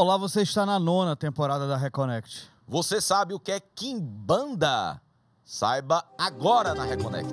Olá, você está na 9ª temporada da Reconnect. Você sabe o que é quimbanda? Saiba agora na Reconnect.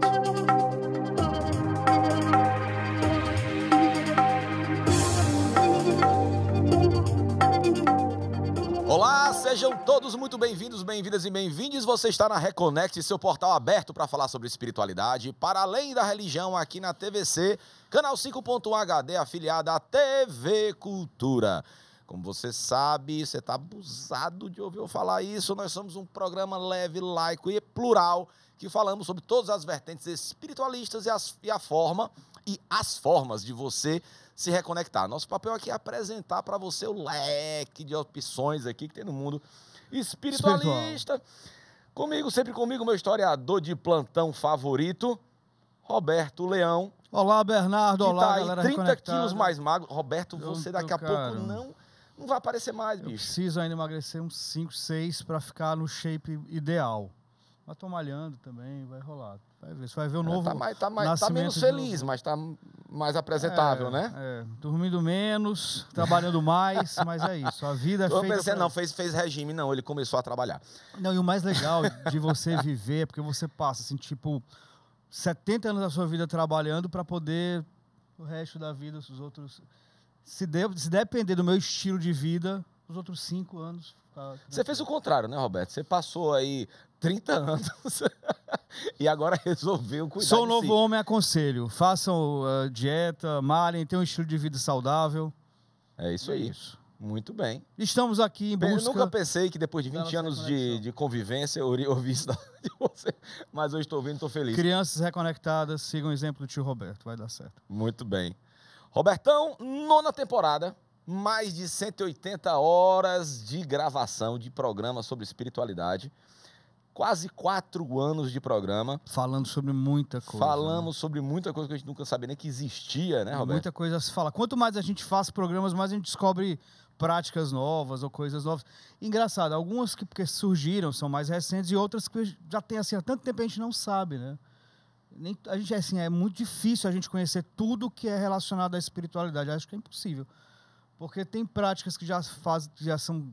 Olá, sejam todos muito bem-vindos, bem-vindas e bem-vindes. Você está na Reconnect, seu portal aberto para falar sobre espiritualidade, para além da religião, aqui na TVC, canal 5.1 HD, afiliada à TV Cultura. Como você sabe, você está abusado de ouvir eu falar isso, nós somos um programa leve, laico e plural, que falamos sobre todas as vertentes espiritualistas e as formas de você se reconectar. Nosso papel aqui é apresentar para você o leque de opções aqui que tem no mundo espiritualista. Sempre comigo, meu historiador de plantão favorito, Roberto Leão. Olá, Bernardo. Olá, tá galera 30 reconectada. quilos mais magro. Roberto, você daqui a pouco não vai aparecer mais, bicho. Eu preciso ainda emagrecer uns 5, 6 para ficar no shape ideal. Mas tô malhando também, vai rolar. Vai ver, você vai ver o novo tá menos feliz, mas tá mais apresentável, né? Dormindo menos, trabalhando mais, mas é isso. A vida é feita pensei, não, fez regime, não, ele começou a trabalhar. Não, e o mais legal de você viver é porque você passa, assim, tipo, 70 anos da sua vida trabalhando para poder, o resto da vida, os outros... Se depender do meu estilo de vida, os outros 5 anos... Você fez o contrário, né, Roberto? Você passou aí 30 anos e agora resolveu cuidar Sou um de novo si. homem, aconselho. Façam dieta, malhem, tenham um estilo de vida saudável. É isso aí. Muito bem. Estamos aqui em busca... Eu nunca pensei que depois de 20 anos de convivência eu ouvi isso de você, mas hoje estou ouvindo e estou feliz. Crianças reconectadas, sigam o exemplo do tio Roberto, vai dar certo. Muito bem. Robertão, 9ª temporada, mais de 180 horas de gravação de programa sobre espiritualidade, quase 4 anos de programa. Falando sobre muita coisa. Falamos sobre muita coisa que a gente nunca sabia nem que existia, né, Roberto? Muita coisa a se falar. Quanto mais a gente faz programas, mais a gente descobre práticas novas ou coisas novas. Engraçado, algumas que porque surgiram são mais recentes e outras que já tem assim há tanto tempo a gente não sabe, né? A gente assim, é muito difícil a gente conhecer tudo que é relacionado à espiritualidade. Acho que é impossível. Porque tem práticas que já são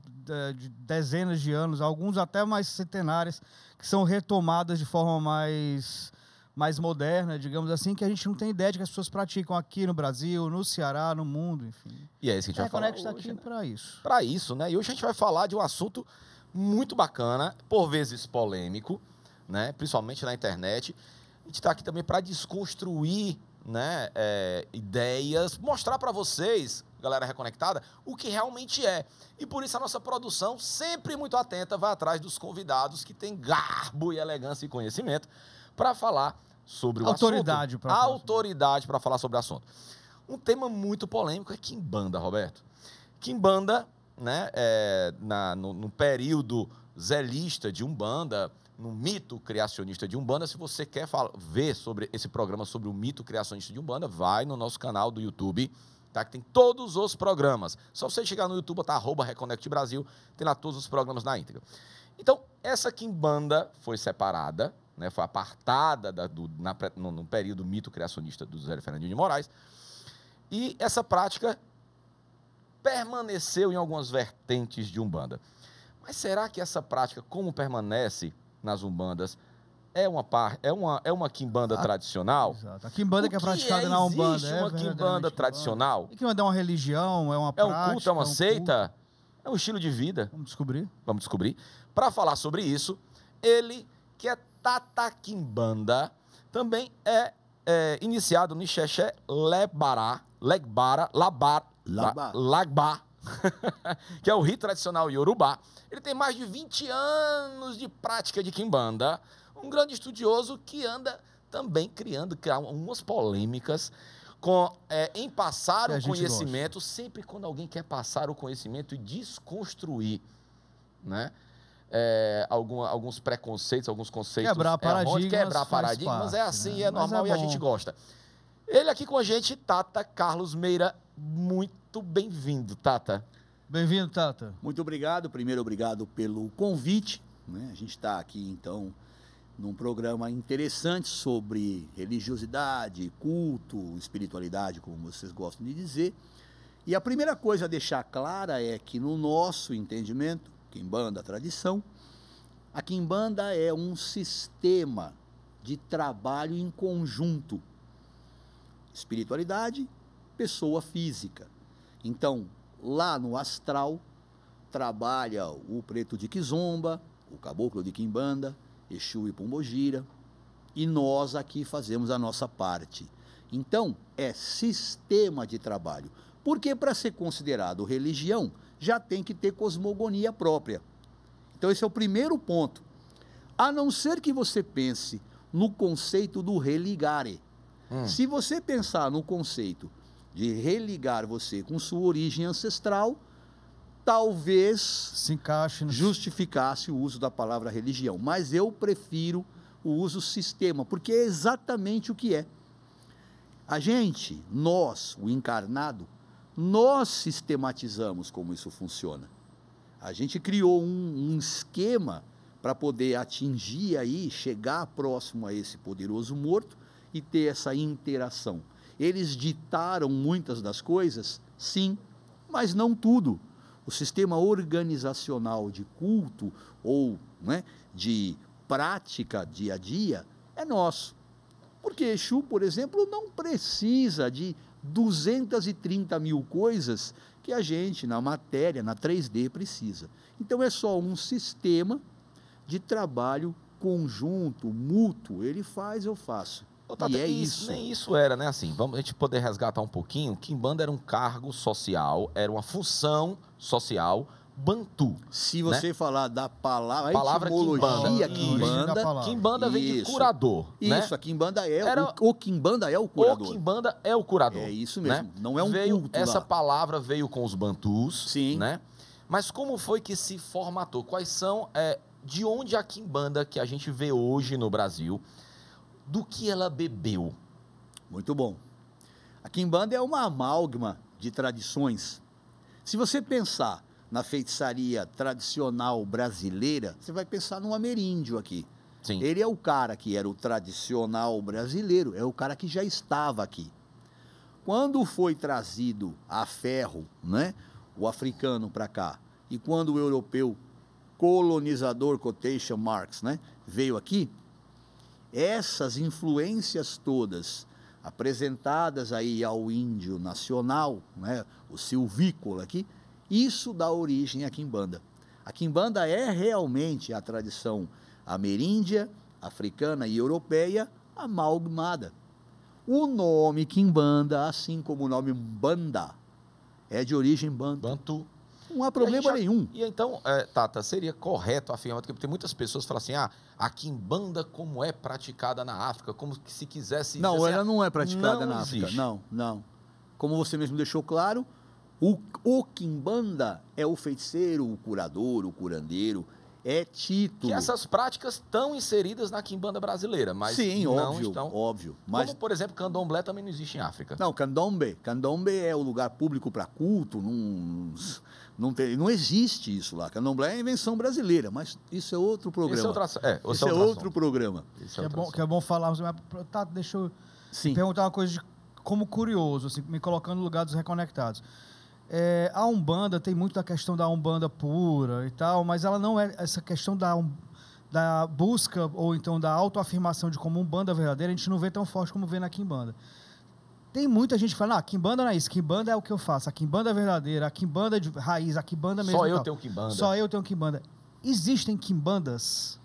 de dezenas de anos, alguns até mais centenárias, que são retomadas de forma mais moderna, digamos assim, que a gente não tem ideia de que as pessoas praticam aqui no Brasil, no Ceará, no mundo, enfim. E é isso que a gente vai falar hoje, está aqui, né? Para isso. Para isso, né? E hoje a gente vai falar de um assunto muito bacana, por vezes polêmico, né? Principalmente na internet. A gente está aqui também para desconstruir, né, ideias, mostrar para vocês, galera reconectada, o que realmente é. E por isso a nossa produção, sempre muito atenta, vai atrás dos convidados que têm garbo e elegância e conhecimento para falar sobre o autoridade assunto. Autoridade para falar sobre o assunto. Um tema muito polêmico é quimbanda, Roberto. Quimbanda, né, no período zelista de Umbanda, no mito criacionista de Umbanda. Se você quer ver sobre esse programa sobre o mito criacionista de Umbanda, vai no nosso canal do YouTube, tá? Que tem todos os programas. Só você chegar no YouTube, tá? @Reconnect Brasil, tem lá todos os programas na íntegra. Então, essa quimbanda foi separada, né? Foi apartada no período mito criacionista do Zé Fernandinho de Moraes. E essa prática permaneceu em algumas vertentes de Umbanda. Mas será que essa prática, como permanece nas umbandas, é uma quimbanda tradicional? Exato. A quimbanda que é praticada na Umbanda. Existe uma quimbanda tradicional? E quimbanda é uma religião, é uma prática? É um culto, é uma seita? É um estilo de vida? Vamos descobrir. Vamos descobrir. Para falar sobre isso, ele, que é Tata Quimbanda, também é iniciado no Ixexé Lagbá, que é o rito tradicional iorubá. Ele tem mais de 20 anos de prática de quimbanda, um grande estudioso que anda também criando umas polêmicas em passar o conhecimento, sempre quando alguém quer passar o conhecimento e desconstruir, né? Alguns preconceitos, alguns conceitos quebrar paradigmas, é assim, né? É normal e a gente gosta. Ele aqui com a gente, Tata Carlos Meira. Muito bem-vindo, Tata. Bem-vindo, Tata. Muito obrigado. Primeiro, obrigado pelo convite, né? A gente está aqui, então, num programa interessante sobre religiosidade, culto, espiritualidade, como vocês gostam de dizer. E a primeira coisa a deixar clara é que no nosso entendimento, Quimbanda, tradição, a Quimbanda é um sistema de trabalho em conjunto. Espiritualidade, pessoa física. Então, lá no astral, trabalha o preto de Kizomba, o caboclo de Quimbanda, Exu e Pombogira, e nós aqui fazemos a nossa parte. Então, é sistema de trabalho. Porque para ser considerado religião, já tem que ter cosmogonia própria. Então, esse é o primeiro ponto. A não ser que você pense no conceito do religare. Se você pensar no conceito de religar você com sua origem ancestral, talvez Se encaixe no... justificasse o uso da palavra religião. Mas eu prefiro o uso sistema, porque é exatamente o que é. A gente, nós, o encarnado, nós sistematizamos como isso funciona. A gente criou um esquema para poder atingir aí, chegar próximo a esse poderoso morto e ter essa interação. Eles ditaram muitas das coisas, sim, mas não tudo. O sistema organizacional de culto ou, né, de prática dia a dia é nosso. Porque Exu, por exemplo, não precisa de 230 mil coisas que a gente, na matéria, na 3D, precisa. Então, é só um sistema de trabalho conjunto, mútuo. Ele faz, eu faço. Ô, Tata, e é isso. Nem isso era, né? Assim, vamos a gente poder resgatar um pouquinho. Quimbanda era um cargo social, era uma função social bantu. Se você falar da palavra Quimbanda. Quimbanda vem de curador, né? Isso, a Quimbanda é o Quimbanda é o curador. O Quimbanda é o curador. É isso mesmo, né? não é um culto Essa lá. palavra veio com os bantus, sim, né? Mas como foi que se formatou? Quais são, de onde a Quimbanda que a gente vê hoje no Brasil, do que ela bebeu? Muito bom. A Quimbanda é uma amálgama de tradições. Se você pensar na feitiçaria tradicional brasileira, você vai pensar no ameríndio aqui. Sim. Ele é o cara que era o tradicional brasileiro, é o cara que já estava aqui. Quando foi trazido a ferro, né, o africano para cá, e quando o europeu colonizador, quotation marks, né, veio aqui, essas influências todas apresentadas aí ao índio nacional, né, o silvícola aqui, isso dá origem à Quimbanda. A Quimbanda é realmente a tradição ameríndia, africana e europeia amalgamada. O nome Quimbanda, assim como o nome Banda, é de origem bantu. Não há problema nenhum. E então, Tata, seria correto afirmar, porque tem muitas pessoas que falam assim, a Quimbanda como é praticada na África, como que se quisesse... Não, dizer ela assim, não é praticada na existe. África, não. Como você mesmo deixou claro, o Quimbanda é o feiticeiro, o curador, o curandeiro, é título. Que essas práticas estão inseridas na Quimbanda brasileira, mas sim, não óbvio, estão... óbvio. Mas... Como, por exemplo, Candomblé também não existe em África. Não, Candomblé é o lugar público para culto, não existe isso lá. Candomblé é invenção brasileira, mas isso é outro programa. Isso é outro programa. Que é bom falarmos. Tá, deixa eu perguntar uma coisa como curioso, assim, me colocando no lugar dos reconectados. A Umbanda tem muito da questão da Umbanda pura e tal, mas ela não é essa questão da busca ou então da autoafirmação de como Umbanda verdadeira, a gente não vê tão forte como vê na Quimbanda. Tem muita gente que fala, Quimbanda não é isso, Quimbanda é o que eu faço, a Quimbanda é verdadeira, a Quimbanda de raiz, a Quimbanda mesmo. Só eu tenho Quimbanda. Só eu tenho Quimbanda. Existem Quimbandas?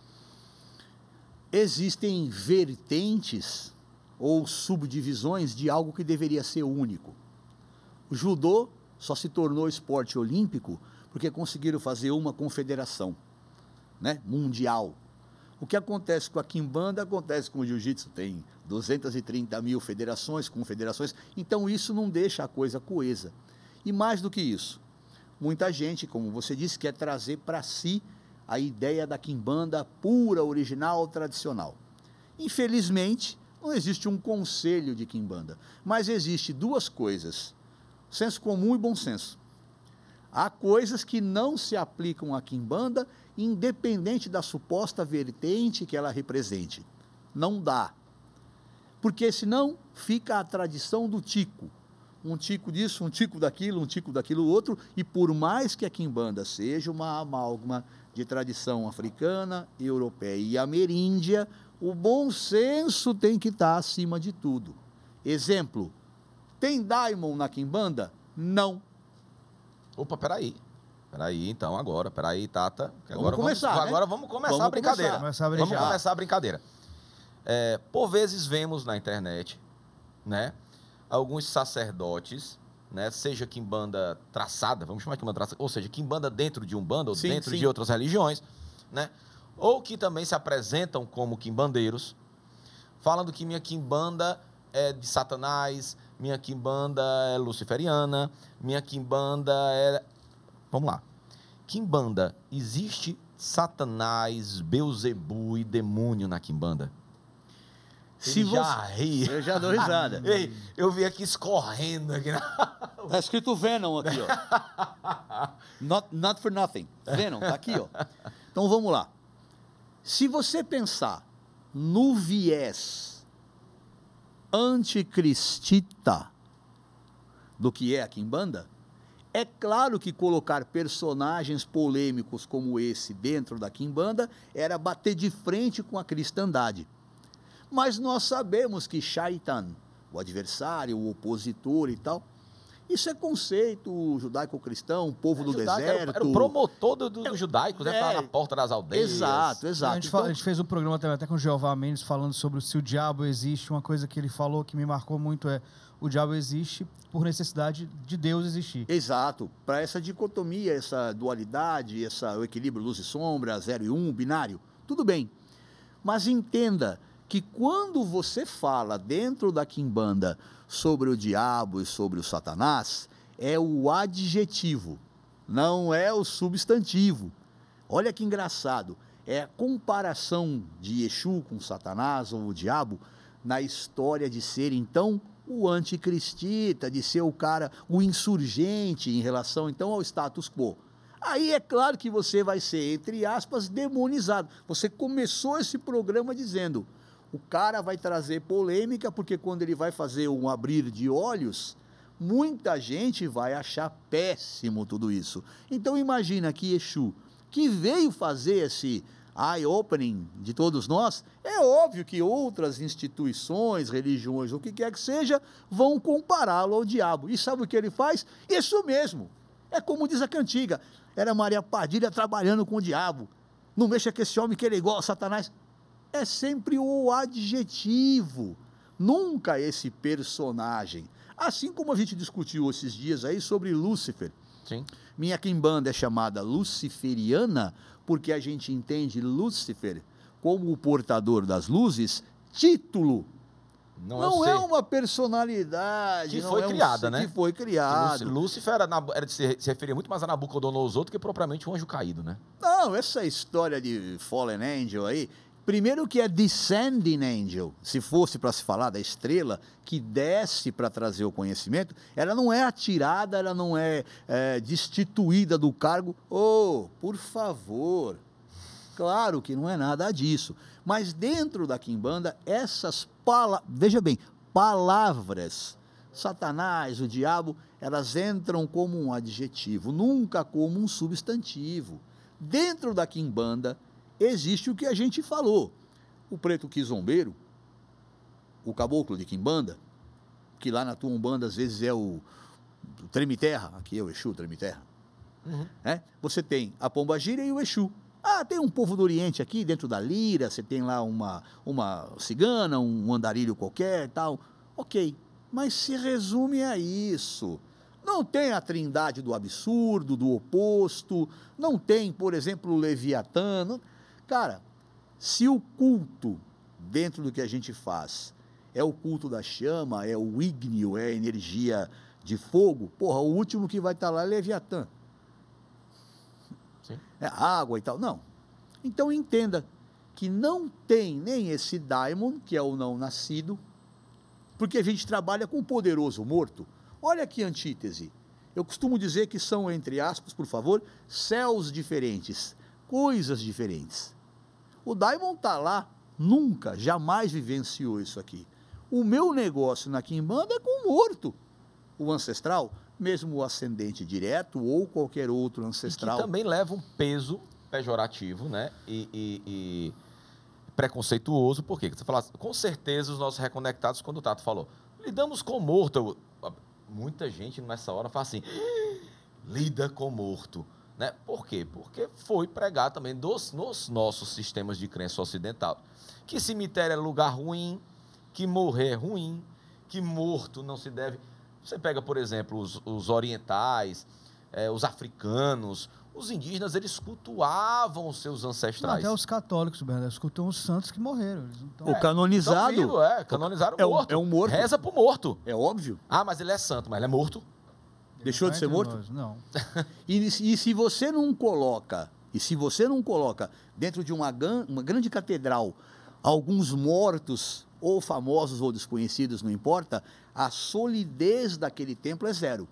Existem vertentes ou subdivisões de algo que deveria ser único. O judô só se tornou esporte olímpico porque conseguiram fazer uma confederação, né, mundial. O que acontece com a Quimbanda acontece com o jiu-jitsu, tem 230 mil federações, confederações, então isso não deixa a coisa coesa. E mais do que isso, muita gente, como você disse, quer trazer para si a ideia da Quimbanda pura, original, tradicional. Infelizmente, não existe um conselho de Quimbanda, mas existe duas coisas: senso comum e bom senso. Há coisas que não se aplicam à Quimbanda, independente da suposta vertente que ela represente. Não dá. Porque senão fica a tradição do tico. um tico disso, um tico daquilo outro, e por mais que a quimbanda seja uma amálgama de tradição africana, europeia e ameríndia, o bom senso tem que estar acima de tudo. Exemplo, tem daimon na quimbanda? Não. Opa, peraí, então, agora, peraí, Tata. Vamos começar, né? Agora vamos começar a brincadeira. Vamos começar a brincadeira. Por vezes vemos na internet, né, alguns sacerdotes, né, seja quimbanda traçada, vamos chamar de quimbanda traçada, ou seja, quimbanda dentro de umbanda ou dentro de outras religiões, né, ou que também se apresentam como quimbandeiros, falando que minha quimbanda é de Satanás, minha quimbanda é luciferiana, minha quimbanda é... Vamos lá. Quimbanda, existe Satanás, Beuzebu e demônio na quimbanda? Já ri. Eu já dou risada. Ei, eu vi aqui escorrendo. Aqui Tá escrito Venom aqui, ó. Not for nothing. Venom, tá aqui, ó. Então vamos lá. Se você pensar no viés anticristita do que é a quimbanda, é claro que colocar personagens polêmicos como esse dentro da quimbanda era bater de frente com a cristandade. Mas nós sabemos que Shaitan, o adversário, o opositor e tal, isso é conceito judaico-cristão, povo do deserto. Era o promotor do judaico, né? Tá na porta das aldeias. Exato. A gente fez um programa até com o Jeová Mendes falando sobre se o diabo existe. Uma coisa que ele falou que me marcou muito é: o diabo existe por necessidade de Deus existir. Exato. Para essa dicotomia, essa dualidade, o equilíbrio luz e sombra, 0 e 1, binário, tudo bem. Mas entenda que quando você fala dentro da quimbanda sobre o diabo e sobre o Satanás, é o adjetivo, não é o substantivo. Olha que engraçado, é a comparação de Exu com Satanás ou o diabo na história de ser, então, o anticristita, de ser o cara, o insurgente em relação, então, ao status quo. Aí é claro que você vai ser, entre aspas, demonizado. Você começou esse programa dizendo: o cara vai trazer polêmica, porque quando ele vai fazer um abrir de olhos, muita gente vai achar péssimo tudo isso. Então imagina que Exu, que veio fazer esse eye-opening de todos nós, é óbvio que outras instituições, religiões, o que quer que seja, vão compará-lo ao diabo. E sabe o que ele faz? Isso mesmo. É como diz a cantiga, era Maria Padilha trabalhando com o diabo. Não mexa com esse homem que ele é igual a Satanás. É sempre o adjetivo, nunca esse personagem. Assim como a gente discutiu esses dias aí sobre Lúcifer. Sim. Minha quimbanda é chamada luciferiana porque a gente entende Lúcifer como o portador das luzes, título. Não é uma personalidade. Que foi criada, né? Que foi criado. Lúcifer se referia muito mais a Nabucodonosor do que propriamente um anjo caído, né? Não, essa história de Fallen Angel aí... Primeiro que é Descending Angel, se fosse para se falar da estrela que desce para trazer o conhecimento, ela não é atirada, ela não é, destituída do cargo. Oh, por favor, claro que não é nada disso. Mas dentro da quimbanda, essas palavras, veja bem, palavras, Satanás, o diabo, elas entram como um adjetivo, nunca como um substantivo. Dentro da quimbanda, existe o que a gente falou, o preto quizombeiro, o caboclo de quimbanda, que lá na tua umbanda às vezes é o treme-terra, aqui é o Exu treme-terra. Uhum. Você tem a pombagira e o Exu. Ah, tem um povo do Oriente aqui, dentro da lira, você tem lá uma cigana, um andarilho qualquer e tal. Ok, mas se resume a isso. Não tem a trindade do absurdo, do oposto, não tem, por exemplo, o Leviatã. Não... Cara, se o culto, dentro do que a gente faz, é o culto da chama, é o ígneo, é a energia de fogo, porra, o último que vai estar lá é Leviatã. Sim. É água e tal. Não. Então entenda que não tem nem esse daimon, que é o não nascido, porque a gente trabalha com o poderoso morto. Olha que antítese. Eu costumo dizer que são, entre aspas, por favor, céus diferentes, coisas diferentes. O daimon está lá, nunca, jamais vivenciou isso aqui. O meu negócio na quimbanda é com o morto. o ancestral, mesmo o ascendente direto ou qualquer outro E ancestral. que também leva um peso pejorativo, né? E preconceituoso, por quê? Você fala, com certeza os nossos reconectados, quando o Tato falou, lidamos com morto. Muita gente nessa hora fala assim, lida com morto. Né? Por quê? Porque foi pregado também nos nossos sistemas de crença ocidental. Que cemitério é lugar ruim, que morrer é ruim, que morto não se deve... Você pega, por exemplo, os orientais, os africanos, os indígenas, eles cultuavam os seus ancestrais. Até os católicos, Bernardo, eles cultuam os santos que morreram. Eles não tão... O canonizado... Vivo, canonizaram o morto. É um morto. Reza pro morto. É óbvio. Ah, mas ele é santo, mas ele é morto. Deixou de ser morto? Nós, não. E se você não coloca, dentro de uma grande catedral alguns mortos, ou famosos ou desconhecidos, não importa, a solidez daquele templo é zero.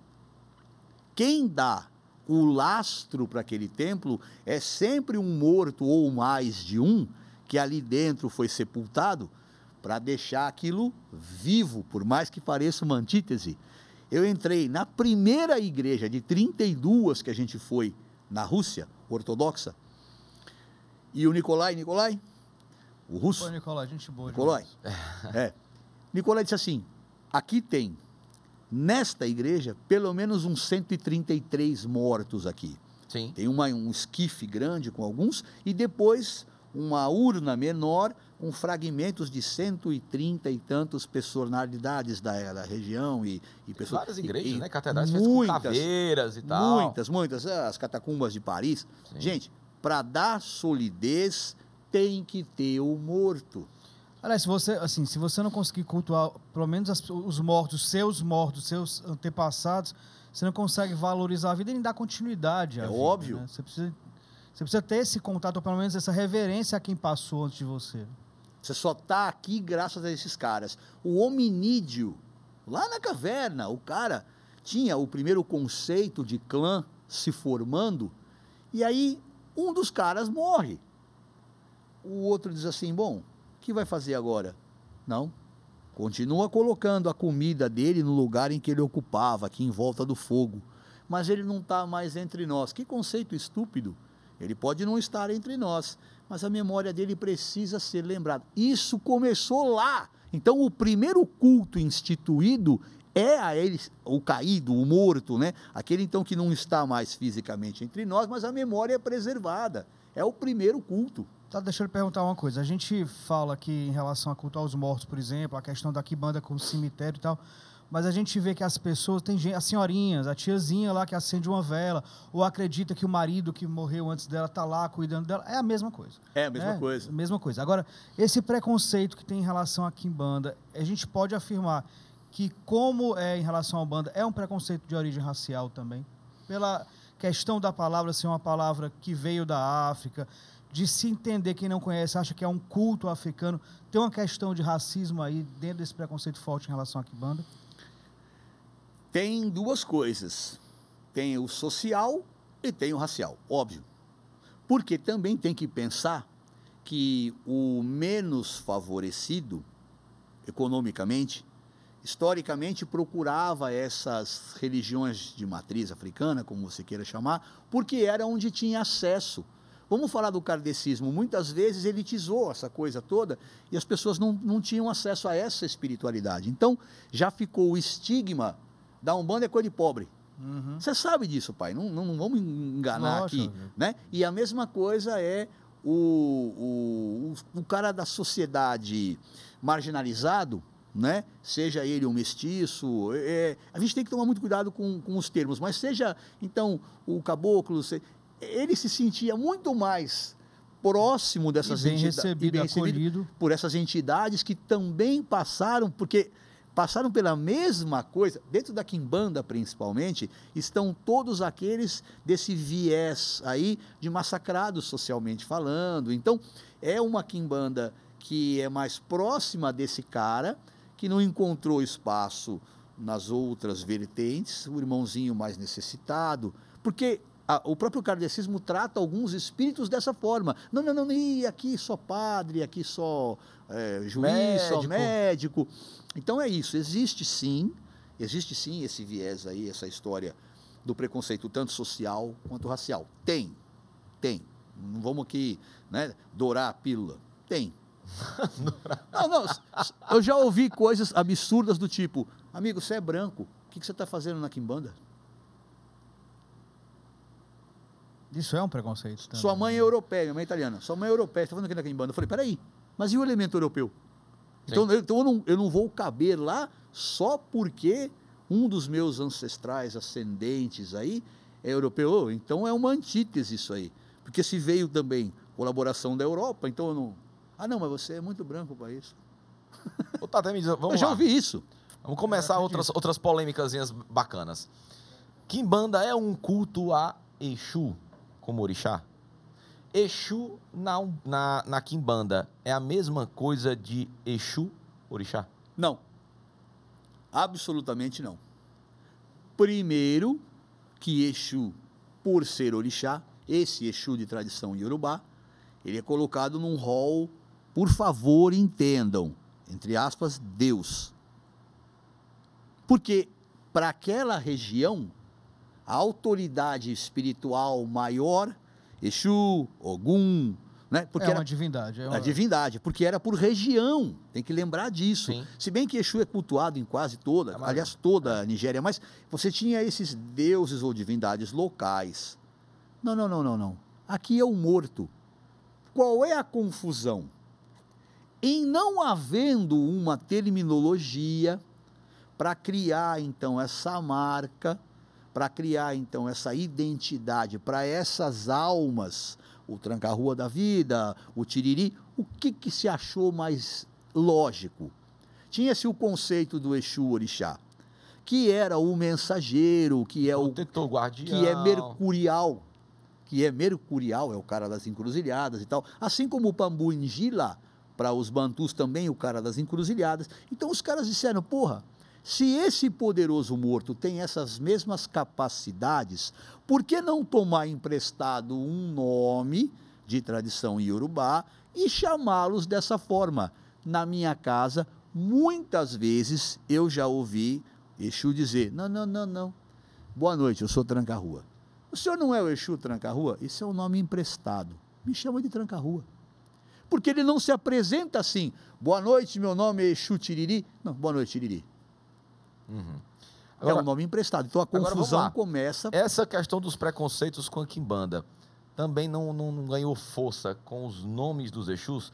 Quem dá o lastro para aquele templo é sempre um morto ou mais de um que ali dentro foi sepultado para deixar aquilo vivo, por mais que pareça uma antítese. Eu entrei na primeira igreja de 32 que a gente foi na Rússia, ortodoxa, e o Nicolai, o russo... Pô, Nicolai, gente boa. Nicolai, Nicolai disse assim, aqui tem, nesta igreja, pelo menos uns 133 mortos aqui. Sim. Tem um esquife grande com alguns, e depois uma urna menor com fragmentos de 130 e tantos personalidades da região e pessoas... Várias igrejas, né? Catedrais feitas com caveiras e tal. Muitas. As catacumbas de Paris. Sim. Gente, para dar solidez, tem que ter o morto. Aliás, se você não conseguir cultuar, pelo menos os mortos, seus antepassados, você não consegue valorizar a vida e nem dar continuidade à vida. Óbvio. Né? Você precisa ter esse contato, ou pelo menos essa reverência a quem passou antes de você. Você só está aqui graças a esses caras. O hominídeo, lá na caverna, o cara tinha o primeiro conceito de clã se formando, e aí um dos caras morre. O outro diz assim, bom, o que vai fazer agora? Não, continua colocando a comida dele no lugar em que ele ocupava, aqui em volta do fogo, mas ele não está mais entre nós. Que conceito estúpido! Ele pode não estar entre nós, mas a memória dele precisa ser lembrada. Isso começou lá. Então, o primeiro culto instituído é a ele, o caído, o morto, né? Aquele, então, que não está mais fisicamente entre nós, mas a memória é preservada. É o primeiro culto. Tá, deixa eu lhe perguntar uma coisa. A gente fala aqui em relação a culto aos mortos, por exemplo, a questão da quimbanda com o cemitério e tal, mas a gente vê que as pessoas, tem gente, as senhorinhas, a tiazinha lá que acende uma vela, ou acredita que o marido que morreu antes dela está lá cuidando dela, é a mesma coisa. É a mesma coisa. Mesma coisa. Agora, esse preconceito que tem em relação à quimbanda, a gente pode afirmar que, como é em relação à Umbanda, é um preconceito de origem racial também, pela questão da palavra ser uma palavra que veio da África, de se entender, quem não conhece, acha que é um culto africano, tem uma questão de racismo aí dentro desse preconceito forte em relação à quimbanda? Tem duas coisas, tem o social e tem o racial, óbvio, porque também tem que pensar que o menos favorecido, economicamente, historicamente procurava essas religiões de matriz africana, como você queira chamar, porque era onde tinha acesso. Vamos falar do kardecismo, muitas vezes elitizou essa coisa toda e as pessoas não tinham acesso a essa espiritualidade. Então, já ficou o estigma da Umbanda é coisa de pobre. Uhum. Você sabe disso, pai, não vamos enganar Lógico. aqui. Né? E a mesma coisa é o cara da sociedade marginalizado, né? Seja ele um mestiço, a gente tem que tomar muito cuidado com os termos, mas seja, então, o caboclo, ele se sentia muito mais próximo dessas entidades, bem recebido por essas entidades que também passaram, porque passaram pela mesma coisa, dentro da quimbanda principalmente, estão todos aqueles desse viés aí de massacrados socialmente falando. Então, é uma quimbanda que é mais próxima desse cara, que não encontrou espaço nas outras vertentes, o irmãozinho mais necessitado, porque o próprio kardecismo trata alguns espíritos dessa forma. Não, e aqui só padre, aqui só juiz, só médico. Então é isso, existe sim Existe sim esse viés aí, essa história do preconceito, tanto social quanto racial. Tem. Não vamos aqui, né, dourar a pílula. Tem. Não, eu já ouvi coisas absurdas do tipo, amigo, você é branco, o que você está fazendo na quimbanda? Isso é um preconceito também. Sua mãe é europeia, minha mãe é italiana. Sua mãe é europeia, você está fazendo aqui na quimbanda? Eu falei, peraí, mas e o elemento europeu? Então eu não vou caber lá só porque um dos meus ancestrais ascendentes aí é europeu. Então é uma antítese isso aí. Porque se veio também colaboração da Europa, então eu não... Ah, não, mas você é muito branco para isso. Ô, Tata, me diz, vamos eu já lá. ouvi isso. Vamos começar outras polêmicas bacanas. Quimbanda é um culto a Exu como orixá? Exu na Quimbanda é a mesma coisa de Exu orixá? Não. Absolutamente não. Primeiro, que Exu, por ser orixá, esse Exu de tradição iorubá, ele é colocado num rol, por favor, entendam, entre aspas, Deus. Porque para aquela região, a autoridade espiritual maior, Exu, Ogum, né? Porque é uma divindade. A divindade, porque era por região, tem que lembrar disso. Sim. Se bem que Exu é cultuado em quase toda, aliás, toda a Nigéria, mas você tinha esses deuses ou divindades locais. Não. Aqui é o morto. Qual é a confusão? Em não havendo uma terminologia para criar, então, essa marca, para criar, então, essa identidade para essas almas, o tranca-rua da vida, o tiriri, o que se achou mais lógico? Tinha-se o conceito do Exu Orixá, que era o mensageiro, que é o protetor, guardião, que é mercurial, é o cara das encruzilhadas e tal, assim como o Pambu Njila, para os bantus também o cara das encruzilhadas. Então os caras disseram, porra, se esse poderoso morto tem essas mesmas capacidades, por que não tomar emprestado um nome de tradição iorubá e chamá-los dessa forma? Na minha casa, muitas vezes eu já ouvi Exu dizer, não, boa noite, eu sou tranca-rua. O senhor não é o Exu tranca-rua? Isso é um nome emprestado, me chama de tranca-rua. Porque ele não se apresenta assim, boa noite, meu nome é Exu Tiriri. Não, boa noite, Tiriri. Uhum. Agora, é um nome emprestado, então a confusão começa... Essa questão dos preconceitos com a Quimbanda também não ganhou força com os nomes dos Exus?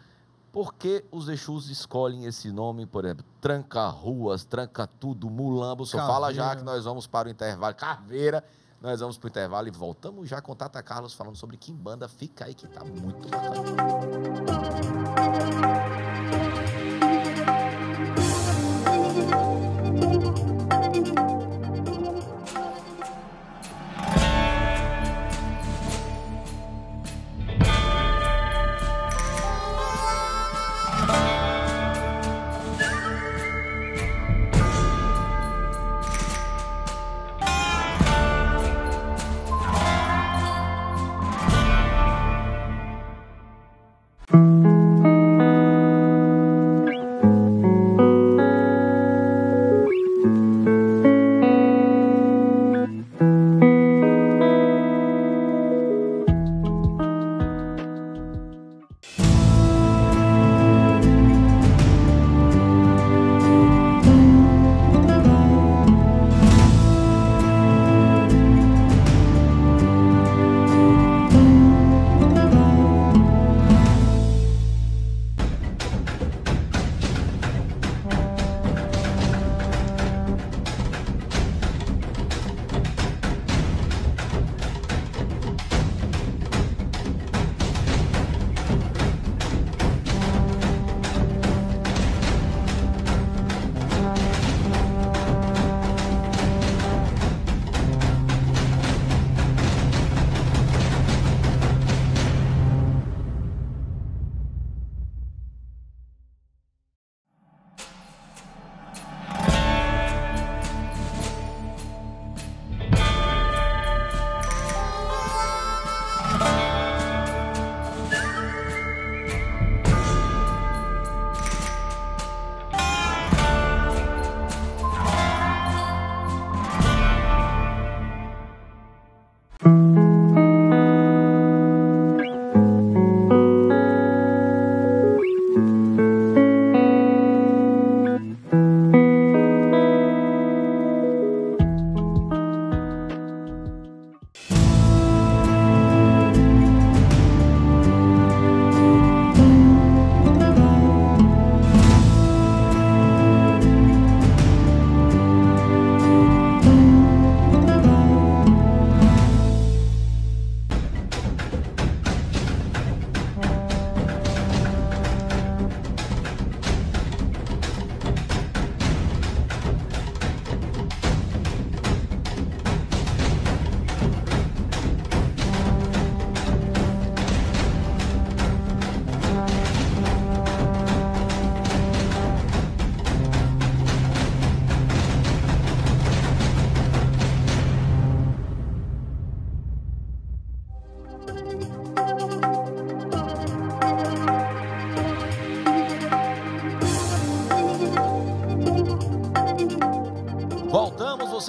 Por que os Exus escolhem esse nome, por exemplo, tranca-ruas, tranca-tudo, mulambo? Só fala já que nós vamos para o intervalo, caveira, nós vamos para o intervalo e voltamos já com o Tata Carlos falando sobre Quimbanda. Fica aí que tá muito bacana.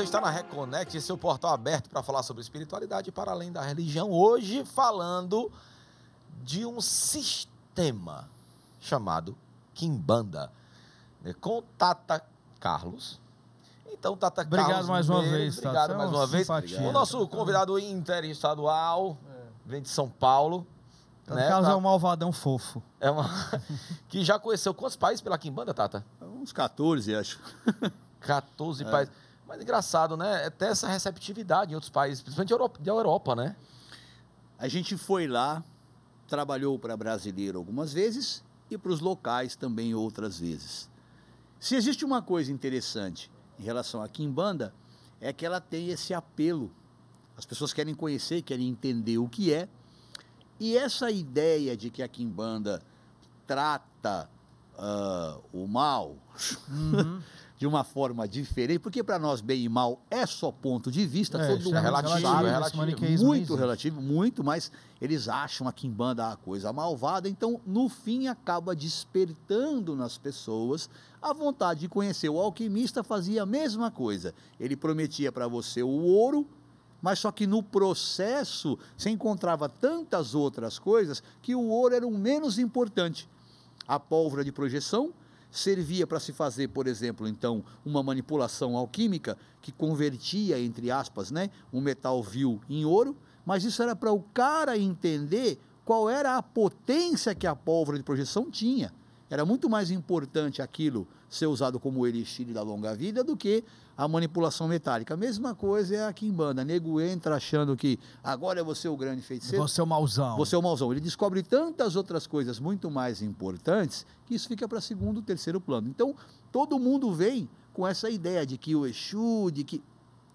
está na Reconnect, seu portal aberto para falar sobre espiritualidade para além da religião. Hoje falando de um sistema chamado Quimbanda, com Tata Carlos. Então, Tata Obrigado Carlos mais uma Medeiros, vez, obrigado Tata. mais uma vez. Simpatia. O nosso convidado interestadual, vem de São Paulo. Tata Carlos é um malvadão fofo. É uma... que já conheceu quantos países pela Quimbanda, Tata? Uns 14, acho. 14 países. Mas engraçado, né? Até essa receptividade em outros países, principalmente da Europa, né? A gente foi lá, trabalhou para brasileiro algumas vezes e para os locais também outras vezes. Se existe uma coisa interessante em relação à Quimbanda, é que ela tem esse apelo. As pessoas querem conhecer, querem entender o que é. E essa ideia de que a Quimbanda trata o mal de uma forma diferente, porque para nós bem e mal é só ponto de vista, todo mundo relativo, muito relativo, muito, mas eles acham a Quimbanda a coisa malvada, então no fim acaba despertando nas pessoas a vontade de conhecer. O alquimista fazia a mesma coisa, ele prometia para você o ouro, mas só que no processo você encontrava tantas outras coisas que o ouro era o menos importante. A pólvora de projeção servia para se fazer, por exemplo, então, uma manipulação alquímica que convertia, entre aspas, né, um metal vil em ouro, mas isso era para o cara entender qual era a potência que a pólvora de projeção tinha. Era muito mais importante aquilo ser usado como elixir da longa vida do que a manipulação metálica. A mesma coisa é a Quimbanda. Nego entra achando que agora é você o grande feiticeiro. Você é o mauzão. Você é o mauzão. Ele descobre tantas outras coisas muito mais importantes que isso fica para segundo, terceiro plano. Então, todo mundo vem com essa ideia de que o Exu, de que...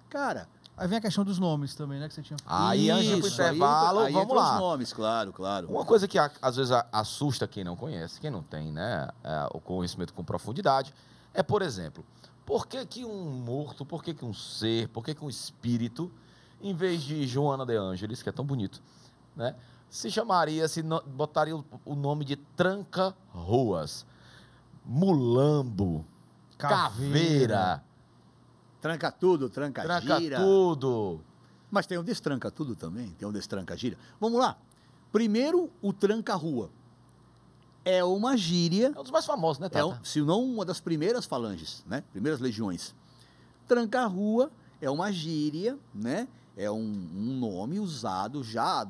Cara... Aí vem a questão dos nomes também, né, que você tinha falado. Aí, antes do intervalo, aí vamos lá. Os nomes, claro. Uma coisa que às vezes assusta quem não conhece, quem não tem, né, o conhecimento com profundidade, é, por exemplo, por que que um morto, por que que um ser, por que que um espírito, em vez de Joana de Ângeles, que é tão bonito, né, se chamaria, botaria o nome de Tranca-Ruas, Mulambo, Caveira, Tranca tudo, tranca gira. tudo. Mas tem o destranca tudo também, tem o destranca gira. Vamos lá. Primeiro, o tranca-rua. É uma gíria... É um dos mais famosos, né, Tata? Se não uma das primeiras falanges, né? Primeiras legiões. Tranca-rua é uma gíria, né? É um nome usado já há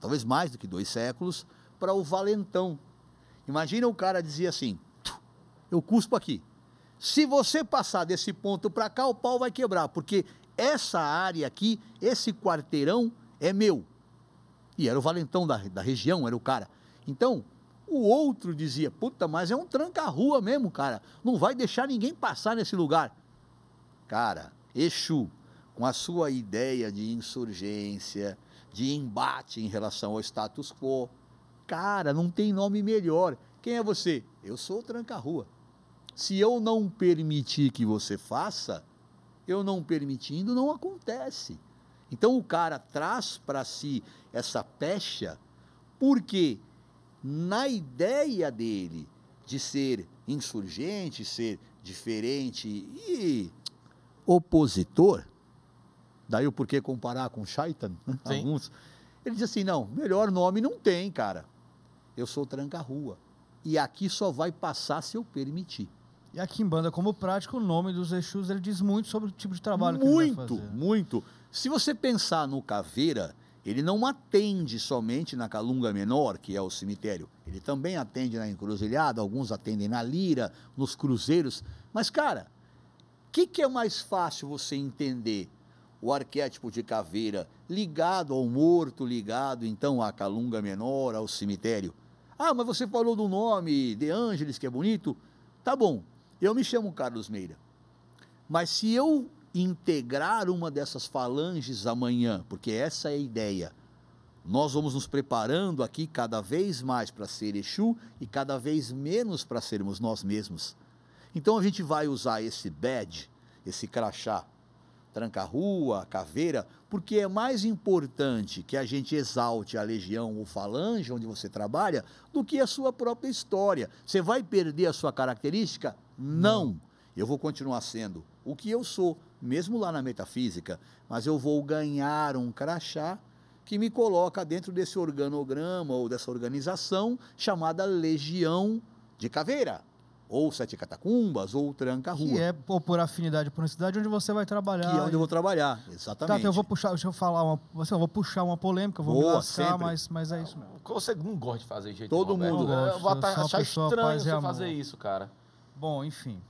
talvez mais do que 2 séculos, para o valentão. Imagina o cara dizia assim, eu cuspo aqui. Se você passar desse ponto para cá, o pau vai quebrar, porque essa área aqui, esse quarteirão é meu. E era o valentão da região, era o cara. Então, o outro dizia, puta, mas é um tranca-rua mesmo, cara. Não vai deixar ninguém passar nesse lugar. Cara, Exu, com a sua ideia de insurgência, de embate em relação ao status quo, cara, não tem nome melhor. Quem é você? Eu sou o tranca-rua. Se eu não permitir que você faça, eu não permitindo, não acontece. Então o cara traz para si essa pecha, porque na ideia dele de ser insurgente, ser diferente e opositor, daí o porquê comparar com Shaitan, né? Alguns, ele diz assim, não, melhor nome não tem, cara. Eu sou tranca-rua. E aqui só vai passar se eu permitir. E a Quimbanda, como prática, o nome dos Exus, ele diz muito sobre o tipo de trabalho que ele vai fazer. Muito. Se você pensar no Caveira, ele não atende somente na Calunga Menor, que é o cemitério. Ele também atende na Encruzilhada, alguns atendem na Lira, nos cruzeiros. Mas, cara, o que é mais fácil você entender? O arquétipo de Caveira ligado ao morto, ligado, então, à Calunga Menor, ao cemitério. Ah, mas você falou do nome de Ângeles, que é bonito. Tá bom. Eu me chamo Carlos Meira, mas se eu integrar uma dessas falanges amanhã, porque essa é a ideia, nós vamos nos preparando aqui cada vez mais para ser Exu e cada vez menos para sermos nós mesmos. Então a gente vai usar esse badge, esse crachá, tranca-rua, caveira, porque é mais importante que a gente exalte a legião ou falange onde você trabalha do que a sua própria história. Você vai perder a sua característica? Não. Eu vou continuar sendo o que eu sou, mesmo lá na metafísica, mas eu vou ganhar um crachá que me coloca dentro desse organograma ou dessa organização chamada Legião de Caveira, ou Sete Catacumbas, ou Tranca-Rua. Que é ou por afinidade, por necessidade, onde você vai trabalhar. Que é onde eu vou trabalhar, Tá, exatamente. então eu vou puxar, deixa eu falar eu vou puxar uma polêmica, vou me Boa, lascar, sempre. mas é isso mesmo. Você não gosta de fazer jeito Todo nenhum, mundo Roberto. gosta. Eu vou Eu sou uma achar pessoa estranho paz e você amor. fazer isso, cara. Bom, enfim.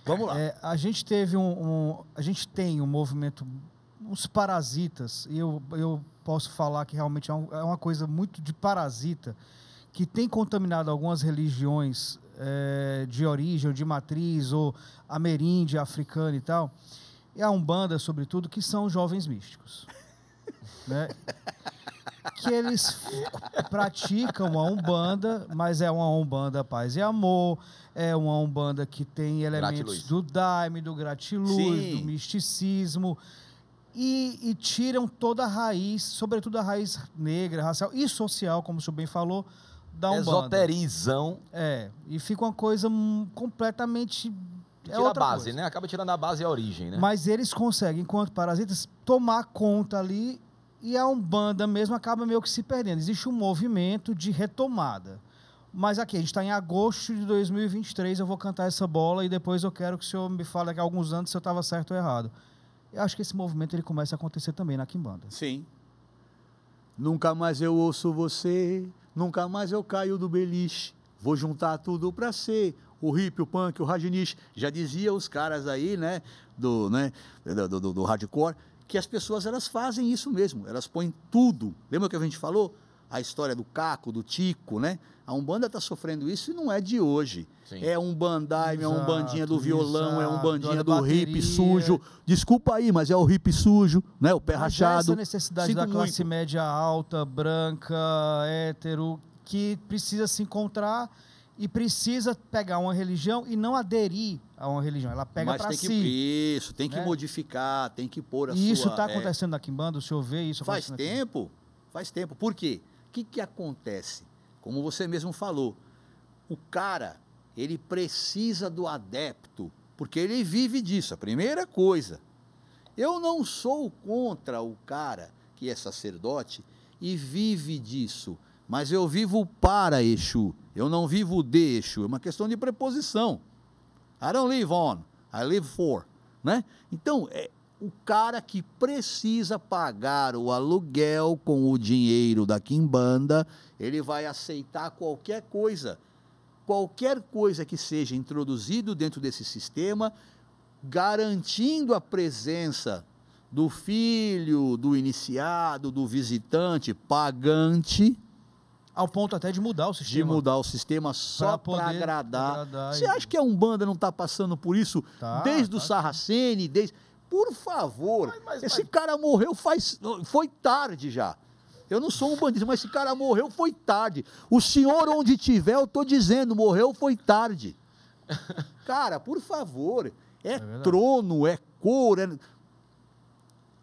Vamos lá. A gente teve a gente tem um movimento, uns parasitas, e eu posso falar que realmente é uma coisa muito de parasita, que tem contaminado algumas religiões de origem, ou de matriz, ou ameríndia, africana e tal, e a Umbanda, sobretudo, que são jovens místicos. Né? Que eles praticam a Umbanda, mas é uma Umbanda paz e amor, é uma Umbanda que tem elementos Gratiluz. do Daime, do gratiluz, Sim. do misticismo, e tiram toda a raiz, sobretudo a raiz negra, racial e social, como o senhor bem falou, da Umbanda. Esoterizam. E fica uma coisa completamente... Tira a base, né? Acaba tirando a base e a origem, né? Mas eles conseguem, enquanto parasitas, tomar conta ali, e a Umbanda mesmo acaba meio que se perdendo. Existe um movimento de retomada. Mas aqui, a gente está em agosto de 2023, eu vou cantar essa bola e depois eu quero que o senhor me fale daqui a alguns anos se eu estava certo ou errado. Eu acho que esse movimento ele começa a acontecer também na Quimbanda. Sim. Nunca mais eu ouço você, nunca mais eu caio do beliche, vou juntar tudo pra ser o hippie, o punk, o rajnish. Já dizia os caras aí, né, do hardcore, que as pessoas elas fazem isso mesmo, elas põem tudo. Lembra que a gente falou? A história do Caco, do Tico, né? A Umbanda está sofrendo isso e não é de hoje. Sim. É um bandaime, é um Exato, bandinha do violão, é um exato, bandinha da do hippie bateria. sujo. Desculpa aí, mas é o hippie sujo, né? O pé Mas rachado. essa necessidade Sinto da classe muito. média alta, branca, hétero, que precisa se encontrar e precisa pegar uma religião e não aderir a uma religião. Ela pega Mas para tem si. que, isso, tem que né? modificar, tem que pôr a sua... E isso está acontecendo na Quimbanda? O senhor vê isso Faz acontecendo aqui? tempo, faz tempo. Por quê? O que acontece? Como você mesmo falou, o cara, ele precisa do adepto, porque ele vive disso, a primeira coisa. Eu não sou contra o cara que é sacerdote e vive disso, mas eu vivo para Exu, eu não vivo de Exu, é uma questão de preposição. I don't live on, I live for, né? Então, o cara que precisa pagar o aluguel com o dinheiro da Quimbanda, ele vai aceitar qualquer coisa que seja introduzido dentro desse sistema, garantindo a presença do filho, do iniciado, do visitante, pagante, Ao ponto até de mudar o de sistema. mudar o sistema só poder para agradar. agradar Você e- acha que a Umbanda não está passando por isso Tá, desde o tá. Sarracene, desde... Por favor, Mas- esse cara morreu foi tarde já. Eu não sou um bandido, mas esse cara morreu foi tarde. O senhor onde tiver, eu estou dizendo, morreu foi tarde. Cara, por favor, verdade. trono, é cor,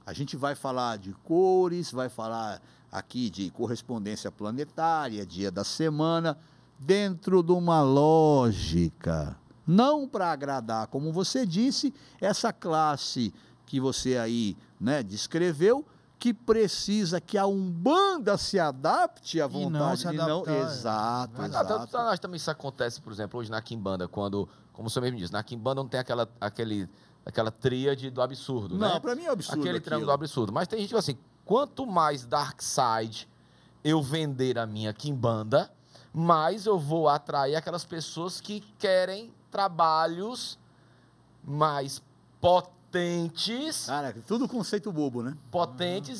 A gente vai falar de cores, vai falar aqui de correspondência planetária, dia da semana, dentro de uma lógica. Não para agradar, como você disse, essa classe que você aí, né, descreveu, que precisa que a Umbanda se adapte à E não vontade se de não. adaptar, Exato, Mas exato. acho também isso acontece, por exemplo, hoje na Quimbanda, quando, como o senhor mesmo disse, na Quimbanda não tem aquela tríade do absurdo, né? Não, para mim é absurdo. Aquele triângulo do absurdo. Mas tem gente que assim, quanto mais dark side eu vender a minha Quimbanda, mais eu vou atrair aquelas pessoas que querem trabalhos mais potentes, Cara, tudo conceito bobo, né?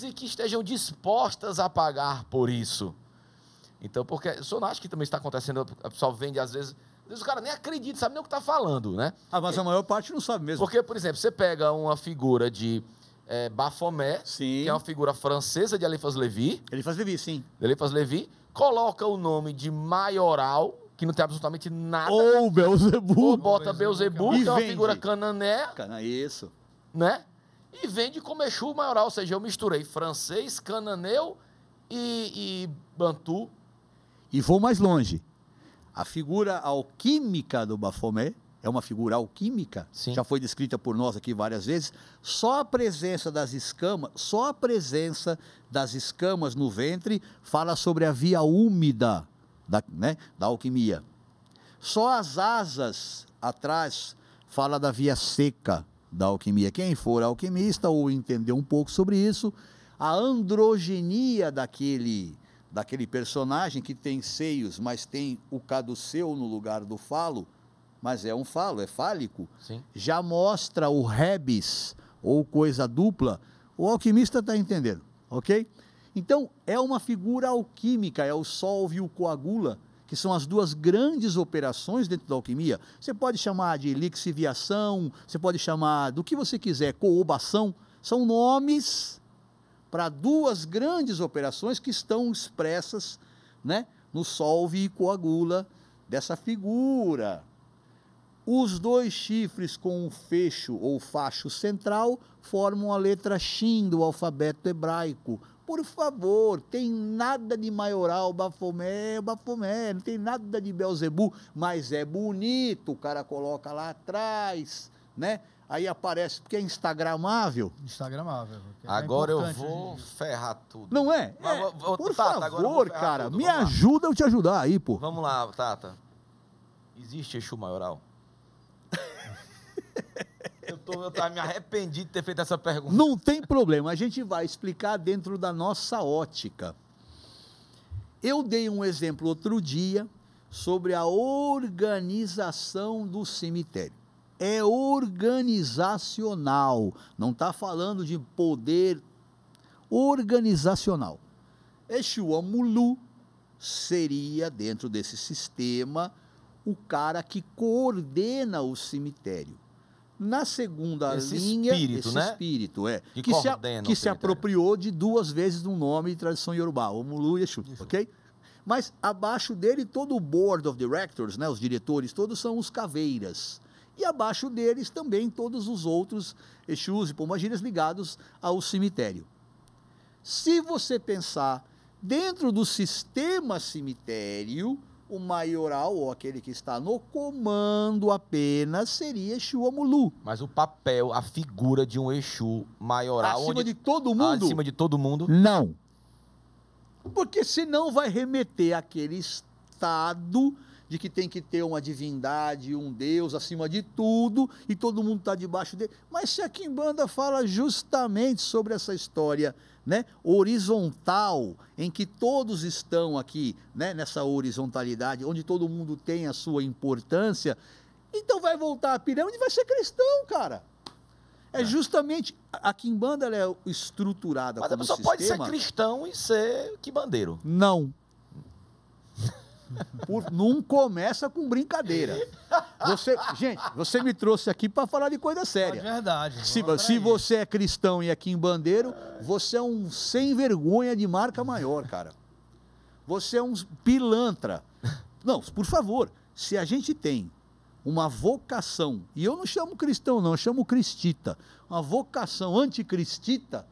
e que estejam dispostas a pagar por isso. Então, porque o senhor não acha que também está acontecendo, a pessoa vende às vezes o cara nem acredita, sabe nem o que está falando, né? Ah, mas a maior parte não sabe mesmo. Porque, por exemplo, você pega uma figura de Baphomet, Sim. que é uma figura francesa de Eliphas Levi, Sim. coloca o nome de maioral, que não tem absolutamente nada, Ou Beelzebub. ou bota Beelzebub, E que é uma vende. figura canané, Cara, isso. né? E vende como Exu maioral, ou seja, eu misturei francês, cananeu e bantu. E vou mais longe. A figura alquímica do Baphomet é uma figura alquímica, Sim. já foi descrita por nós aqui várias vezes. Só a presença das escamas no ventre fala sobre a via úmida da alquimia. Só as asas atrás fala da via seca da alquimia. Quem for alquimista ou entender um pouco sobre isso, a androgenia daquele personagem que tem seios, mas tem o caduceu no lugar do falo, mas é um falo, é fálico, Sim. já mostra o rebis, ou coisa dupla, o alquimista está entendendo, ok? Então, é uma figura alquímica, é o solve e o coagula, que são as duas grandes operações dentro da alquimia. Você pode chamar de lixiviação, você pode chamar do que você quiser, coobação, são nomes para duas grandes operações que estão expressas, né, no solve e coagula dessa figura. Os dois chifres com o fecho ou facho central formam a letra Shin do alfabeto hebraico. Por favor, tem nada de maioral, Bafomé, não tem nada de Belzebu, mas é bonito, o cara coloca lá atrás, né? Aí aparece, porque é instagramável. Instagramável. Agora eu vou ferrar tudo. Não é? Por favor, cara, me ajuda eu te ajudar aí, pô. Vamos lá, Tata. Existe Exu maioral? Eu tava me arrependido de ter feito essa pergunta. Não tem problema, a gente vai explicar dentro da nossa ótica. Eu dei um exemplo outro dia sobre a organização do cemitério. É organizacional, não está falando de poder organizacional. Exu Amulu seria, dentro desse sistema, o cara que coordena o cemitério. Na segunda linha, espírito, né? Espírito, que se apropriou de duas vezes no nome de tradição iorubá, Omulu e Exu, ok? Mas abaixo dele, todo o Board of Directors, né, os diretores, todos são os caveiras. E abaixo deles também todos os outros Exus e Pombagiras ligados ao cemitério. Se você pensar dentro do sistema cemitério, o maioral, ou aquele que está no comando apenas, seria Exu Amulu. Mas o papel, a figura de um Exu maioral... Acima de todo mundo? Acima de todo mundo? Não. Porque senão vai remeter àquele estado de que tem que ter uma divindade, um Deus acima de tudo, e todo mundo está debaixo dele. Mas se a Quimbanda fala justamente sobre essa história, né, horizontal, em que todos estão aqui, né, nessa horizontalidade, onde todo mundo tem a sua importância, então vai voltar a pirâmide e vai ser cristão, cara. É justamente, a Quimbanda ela é estruturada como sistema... Mas a pessoa pode ser cristão e ser quimbandeiro. Não. Não começa com brincadeira. Gente, você me trouxe aqui para falar de coisa séria. É verdade. Se você é cristão e é quimbandeiro, você é um sem vergonha de marca maior, cara. Você é um pilantra. Não, por favor, se a gente tem uma vocação, e eu não chamo cristão não, eu chamo cristita, uma vocação anticristita,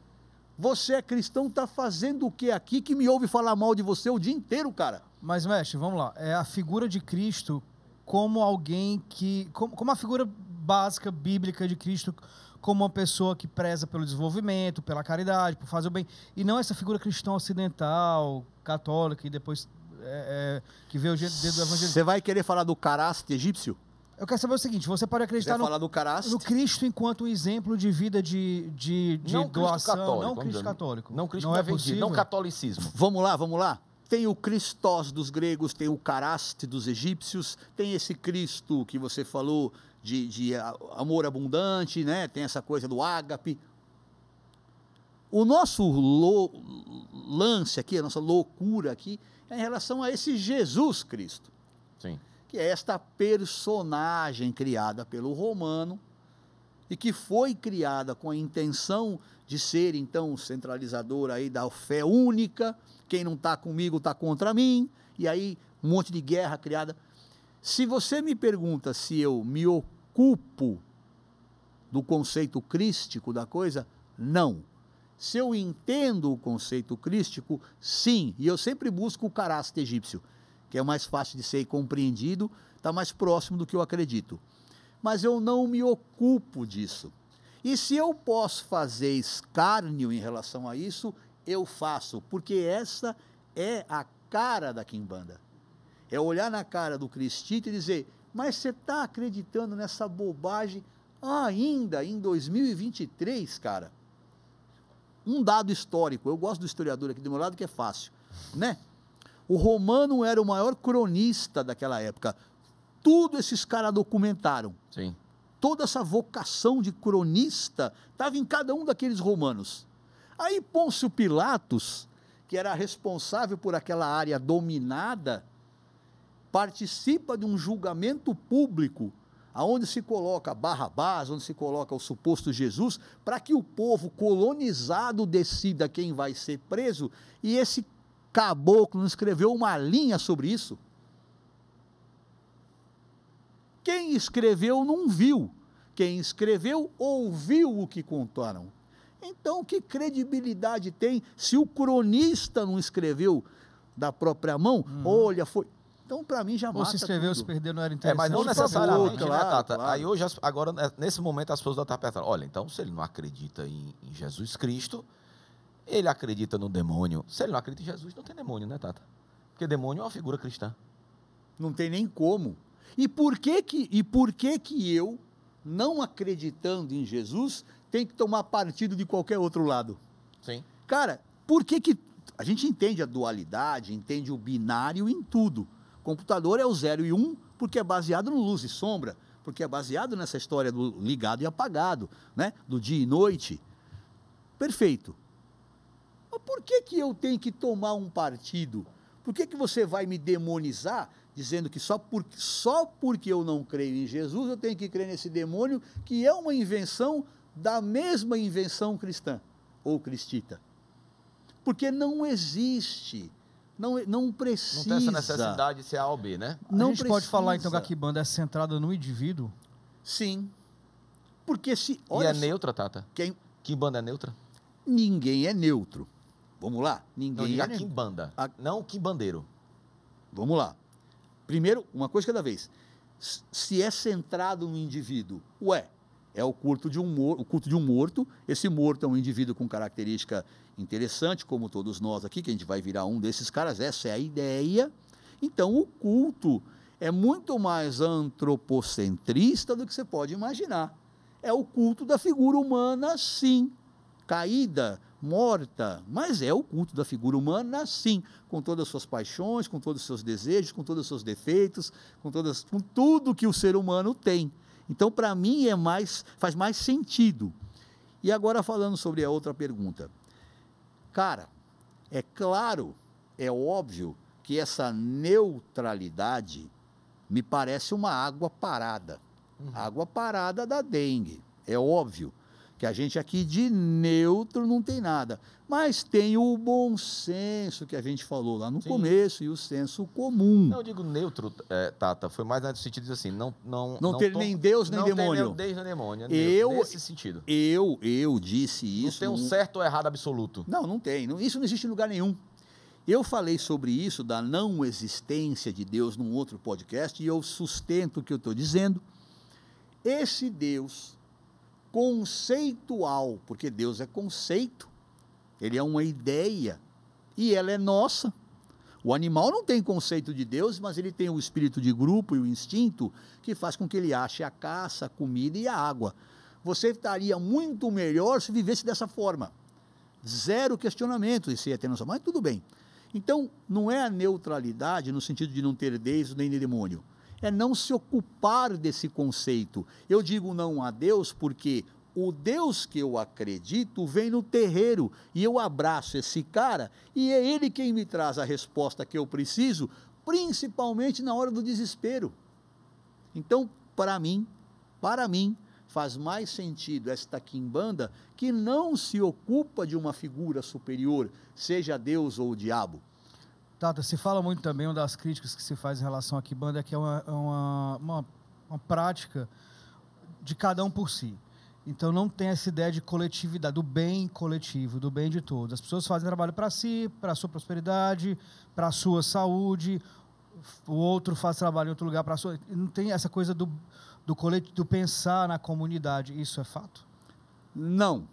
você é cristão, está fazendo o que aqui que me ouve falar mal de você o dia inteiro, cara? Mas, mestre, vamos lá. É a figura de Cristo como alguém que... Como a figura básica, bíblica de Cristo, como uma pessoa que preza pelo desenvolvimento, pela caridade, por fazer o bem. E não essa figura cristã ocidental, católica, e depois que veio dentro do evangelho. Você vai querer falar do caraste egípcio? Eu quero saber o seguinte, você pode acreditar no Cristo enquanto um exemplo de vida de não doação, Cristo não Cristo católico. Não Cristo não é vendido, não catolicismo. Vamos lá. Tem o Christos dos gregos, tem o caraste dos egípcios, tem esse Cristo que você falou de amor abundante, né? Tem essa coisa do ágape. O nosso lance aqui, a nossa loucura aqui, é em relação a esse Jesus Cristo. Sim. Que é esta personagem criada pelo romano e que foi criada com a intenção de ser, então, centralizador aí da fé única, quem não está comigo está contra mim, e aí um monte de guerra criada. Se você me pergunta se eu me ocupo do conceito crístico da coisa, não. Se eu entendo o conceito crístico, sim, e eu sempre busco o caraste egípcio, que é mais fácil de ser compreendido, está mais próximo do que eu acredito. mas eu não me ocupo disso. E se eu posso fazer escárnio em relação a isso, eu faço, porque essa é a cara da quimbanda. É olhar na cara do cristito e dizer, mas você está acreditando nessa bobagem ainda em 2023, cara? Um dado histórico, eu gosto do historiador aqui do meu lado, que é fácil, né? O Romano era o maior cronista daquela época. Tudo esses caras documentaram. Sim. Toda essa vocação de cronista estava em cada um daqueles romanos. Aí Pôncio Pilatos, que era responsável por aquela área dominada, participa de um julgamento público, aonde se coloca Barrabás, onde se coloca o suposto Jesus, para que o povo colonizado decida quem vai ser preso, e esse caboclo não escreveu uma linha sobre isso. Quem escreveu não viu, quem escreveu ouviu o que contaram. Então, que credibilidade tem se o cronista não escreveu da própria mão? Olha, foi... Então, para mim, já mata Ou se escreveu, tudo. se perdeu, não era interessante. Mas não Por necessariamente, favor, né, claro, Tata? claro. Aí hoje, agora, nesse momento, as pessoas estão perguntando, olha, então, se ele não acredita em Jesus Cristo, ele acredita no demônio. Se ele não acredita em Jesus, não tem demônio, né, Tata? Porque demônio é uma figura cristã. Não tem nem como. E por que eu, não acreditando em Jesus, tenho que tomar partido de qualquer outro lado? Sim. Cara, por que a gente entende a dualidade, entende o binário em tudo. O computador é o 0 e 1 porque é baseado no luz e sombra, porque é baseado nessa história do ligado e apagado, né? Do dia e noite. Perfeito. Mas por que eu tenho que tomar um partido? Por que você vai me demonizar dizendo que só porque eu não creio em Jesus, eu tenho que crer nesse demônio, que é uma invenção da mesma invenção cristã ou cristita? Porque não existe, não precisa. Não tem essa necessidade de ser A ou B, né? A gente pode falar, então, que a quimbanda é centrada no indivíduo? Sim. Porque se... E olha é só, neutra, Tata? Quimbanda é neutra? ninguém é neutro. Vamos lá? Não, Ninguém diga é neutro. quimbanda, A- não quimbandeiro. Vamos lá. Primeiro, uma coisa cada vez. Se é centrado no indivíduo, é o culto de um morto. Esse morto é um indivíduo com característica interessante, como todos nós aqui, que a gente vai virar um desses caras, essa é a ideia. Então, o culto é muito mais antropocentrista do que você pode imaginar. É o culto da figura humana, sim. Caída, morta, mas é o culto da figura humana, sim, com todas as suas paixões, com todos os seus desejos, com todos os seus defeitos, com tudo que o ser humano tem. Então, para mim, faz mais sentido. E agora, falando sobre a outra pergunta. Cara, é claro, é óbvio que essa neutralidade me parece uma água parada. Água parada da dengue. É óbvio que a gente aqui de neutro não tem nada, mas tem o bom senso que a gente falou lá no começo e o senso comum. Não, eu digo neutro, Tata, foi mais no sentido de assim, não ter nem Deus nem demônio. Não tem nem Deus nem demônio, neutro, nesse sentido. Eu disse isso. Não tem um certo ou errado absoluto. Não tem. Isso não existe em lugar nenhum. Eu falei sobre isso, da não existência de Deus, num outro podcast, e eu sustento o que eu estou dizendo. Esse Deus conceitual, porque Deus é conceito, ele é uma ideia, e ela é nossa. O animal não tem conceito de Deus, mas ele tem o espírito de grupo e o instinto que faz com que ele ache a caça, a comida e a água. Você estaria muito melhor se vivesse dessa forma. Zero questionamento, isso ia ter noção, mas tudo bem. Então, não é a neutralidade no sentido de não ter Deus nem demônio. É não se ocupar desse conceito. Eu digo não a Deus porque o Deus que eu acredito vem no terreiro e eu abraço esse cara e é ele quem me traz a resposta que eu preciso, principalmente na hora do desespero. Então, para mim, faz mais sentido esta quimbanda que não se ocupa de uma figura superior, seja Deus ou o diabo. Tata, se fala muito também, uma das críticas que se faz em relação à quimbanda é que é uma prática de cada um por si. Então não tem essa ideia de coletividade, do bem coletivo, do bem de todos. As pessoas fazem trabalho para si, para a sua prosperidade, para a sua saúde. o outro faz trabalho em outro lugar para sua. Não tem essa coisa do coletivo, do pensar na comunidade. Isso é fato? Não.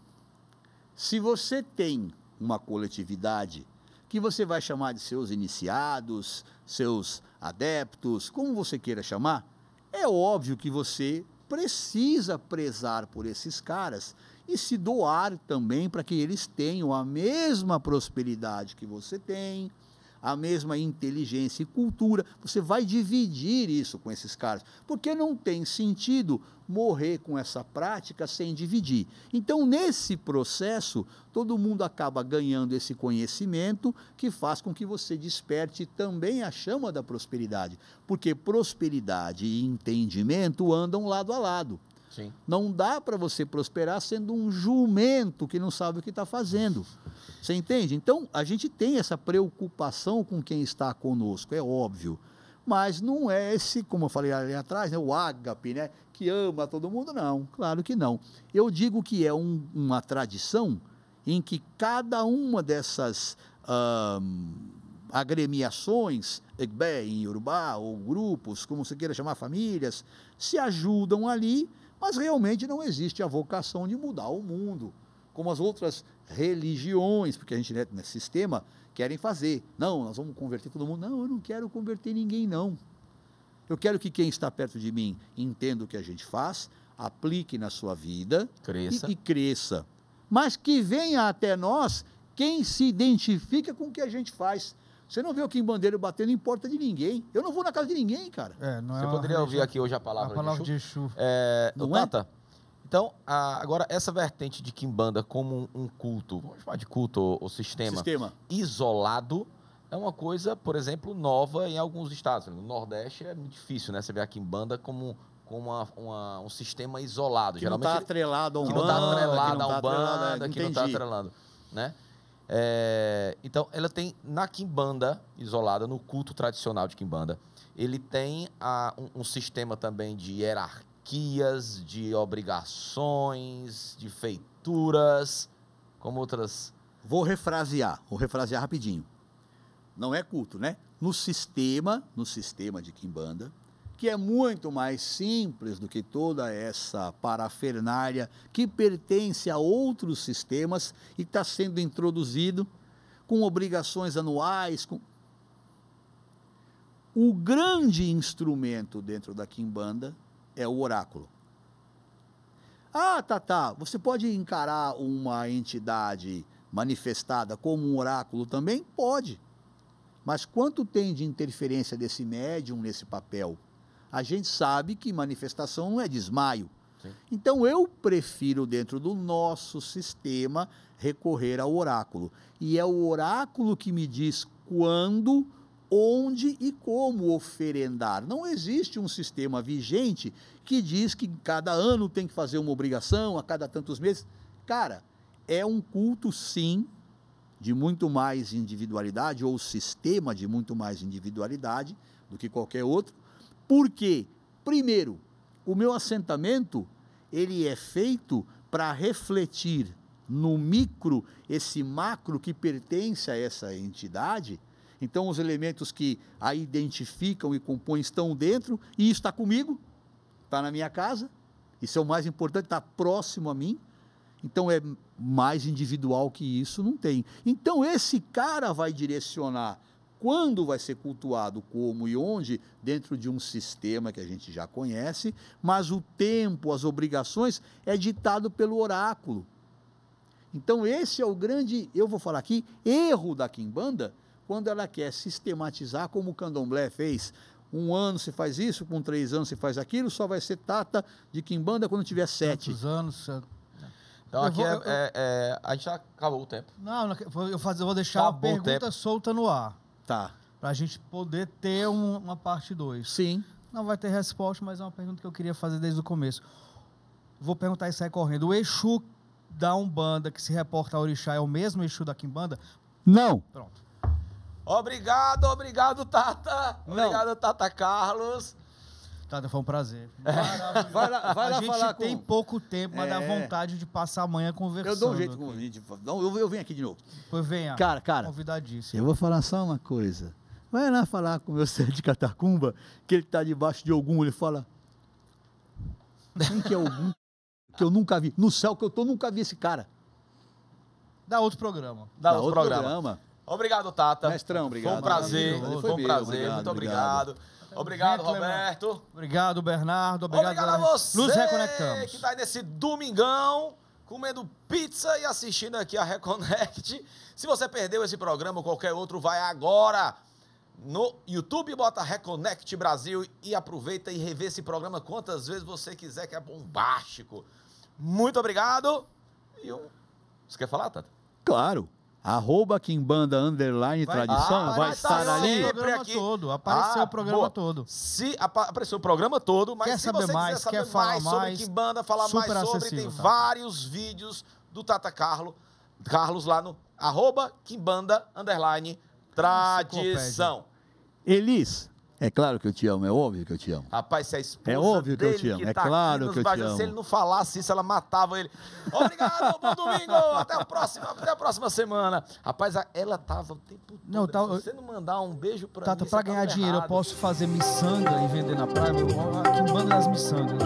Se você tem uma coletividade que você vai chamar de seus iniciados, seus adeptos, como você queira chamar, é óbvio que você precisa prezar por esses caras e se doar também para que eles tenham a mesma prosperidade que você tem, a mesma inteligência e cultura. Você vai dividir isso com esses caras, porque não tem sentido morrer com essa prática sem dividir. Então, nesse processo, todo mundo acaba ganhando esse conhecimento que faz com que você desperte também a chama da prosperidade, porque prosperidade e entendimento andam lado a lado. Sim. Não dá para você prosperar sendo um jumento que não sabe o que está fazendo. Você entende? Então, a gente tem essa preocupação com quem está conosco, é óbvio. Mas não é esse, como eu falei ali atrás, né, o ágape, né, que ama todo mundo, não. Claro que não. Eu digo que é uma tradição em que cada uma dessas agremiações, Egbé, em Yorubá, ou grupos, como você queira chamar, famílias, se ajudam ali, mas realmente não existe a vocação de mudar o mundo, como as outras religiões, porque a gente, né, nesse sistema, querem fazer. Não, nós vamos converter todo mundo. Não, eu não quero converter ninguém, não. Eu quero que quem está perto de mim entenda o que a gente faz, aplique na sua vida e cresça. Mas que venha até nós quem se identifica com o que a gente faz. Você não vê o quimbandeiro batendo em porta de ninguém. Eu não vou na casa de ninguém, cara. Você poderia ouvir aqui hoje a palavra de Exu. Tata, então, agora, essa vertente de quimbanda como um culto, vamos chamar de culto ou sistema isolado, é uma coisa, por exemplo, nova em alguns estados. No Nordeste é muito difícil, né? Você vê a quimbanda como um sistema isolado. Que geralmente não está atrelado a um banda. Que não está atrelado a um banda, que não está atrelado, né? Então, ela tem, na quimbanda isolada, no culto tradicional de quimbanda, ele tem um sistema também de hierarquias, de obrigações, de feituras, como outras... Vou refrasear rapidinho. Não é culto, né? No sistema de quimbanda, que é muito mais simples do que toda essa parafernália que pertence a outros sistemas e está sendo introduzido com obrigações anuais. O grande instrumento dentro da quimbanda é o oráculo. Ah, Tata, você pode encarar uma entidade manifestada como um oráculo também? Pode. Mas quanto tem de interferência desse médium nesse papel? A gente sabe que manifestação não é desmaio. Sim. Então, eu prefiro, dentro do nosso sistema, recorrer ao oráculo. E é o oráculo que me diz quando, onde e como oferendar. Não existe um sistema vigente que diz que cada ano tem que fazer uma obrigação, a cada tantos meses. Cara, é um culto, sim, de muito mais individualidade, ou sistema de muito mais individualidade do que qualquer outro. Porque, primeiro, o meu assentamento, ele é feito para refletir no micro, esse macro que pertence a essa entidade. Então, os elementos que a identificam e compõem estão dentro, e isso está comigo, está na minha casa. Isso é o mais importante, está próximo a mim. Então, é mais individual que isso, não tem. Então, esse cara vai direcionar quando vai ser cultuado, como e onde, dentro de um sistema que a gente já conhece, mas o tempo, as obrigações, é ditado pelo oráculo. Então, esse é o grande, eu vou falar aqui, erro da quimbanda, quando ela quer sistematizar como o candomblé fez. 1 ano se faz isso, com 3 anos se faz aquilo, só vai ser tata de quimbanda quando tiver 7. Quantos anos? Então, aqui a gente já acabou o tempo. Não, eu vou deixar a pergunta solta no ar. Tá. Para a gente poder ter uma parte 2. Sim. Não vai ter resposta, mas é uma pergunta que eu queria fazer desde o começo. Vou perguntar e sair correndo. O Exu da Umbanda que se reporta a Orixá é o mesmo Exu da Quimbanda? Não. Pronto. Obrigado, Tata. Obrigado, Tata Carlos. Tata, foi um prazer. Vai lá a gente falar tem pouco tempo, mas dá vontade de passar a manhã conversando. Eu dou um jeito com eu venho aqui de novo. Pois venha. Cara, convidadíssimo. Eu vou falar só uma coisa. Vai lá falar com o meu Zé de Catacumba, que ele está debaixo de Ogum. Ele fala, quem que é Ogum? Que eu nunca vi. No céu que eu tô, nunca vi esse cara. Dá outro programa. Dá outro programa. Obrigado, Tata. Mestrão, obrigado. Foi um prazer. Foi Foi um mesmo, prazer. Muito obrigado. Obrigado, Gente, Roberto. Obrigado, Bernardo. Obrigado a você Nos reconectamos. que está aí nesse domingão, comendo pizza e assistindo aqui a Reconnect. Se você perdeu esse programa ou qualquer outro, vai agora no YouTube, bota Reconnect Brasil e aproveita e revê esse programa quantas vezes você quiser, que é bombástico. Muito obrigado. Você quer falar, Tata? Claro. @Kimbanda _ tradição vai estar ali. Apareceu o programa todo. Se apareceu o programa todo, mas quer se saber você mais, quiser saber quer falar mais sobre mais, Kimbanda, falar mais sobre, tem vários vídeos do Tata Carlos lá no @Kimbanda _ tradição. Elis, é claro que eu te amo, é óbvio que eu te amo. Rapaz, se a esposa é óbvio que dele eu te amo, que é tá claro que eu te amo. Se ele não falasse isso, ela matava ele. Obrigado, bom domingo, até a próxima semana. Rapaz, ela tava o tempo todo. Não, tá, se você não mandar um beijo pra Tata, mim, pra ganhar dinheiro, errado. eu posso fazer miçanga e vender na praia? Kimbanda das miçangas.